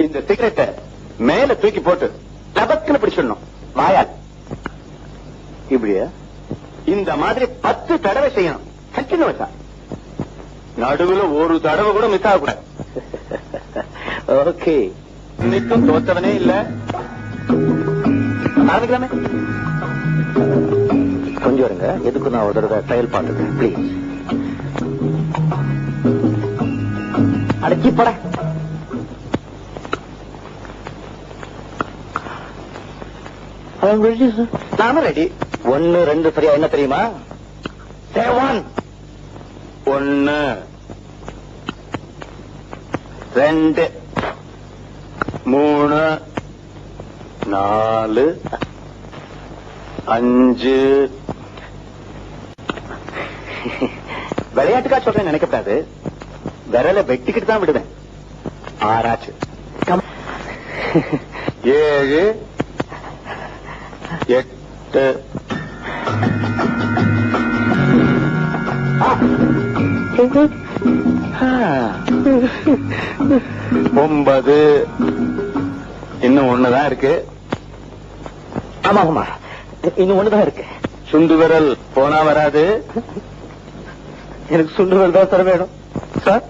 இந்த சிகரெட்டை மேல தூக்கி போட்டு லபக்குன்னு பிடிச்சிடணும் வாயால். இப்படியா? இந்த மாதிரி 10 தடவை செய்யணும். கண்டினியூஸா. நடுவுல ஒரு தடவை கூட மிஸ் ஆகக்கூடாது. ஓகே. இன்னைக்கும் தோத்தவனே இல்ல. ஆரம்பிக்கலாமே. கொஞ்சம் இருங்க, எதுக்கு நான் ஒரு தடவை ட்ரையல் பார்த்துக்கிறேன் பிளீஸ். அடக்கி பட. நானும் ரெடி. 1 2 சரியா? என்ன தெரியுமா? 1 2 3 4 5. விளையாட்டுக்கா சொல்றேன் நினைக்கப்படாது. விரல வெட்டிக்கிட்டு தான் விடுவேன். 6 ஆச்சு. 7 8 9. இன்னும் 1 தான் இருக்கு. ஆமா, இன்னும் 1 தான் இருக்கு. சுண்டு விரல் போனா வராது. எனக்கு சுண்டு விரல் தான் சார் வேணும் சார்.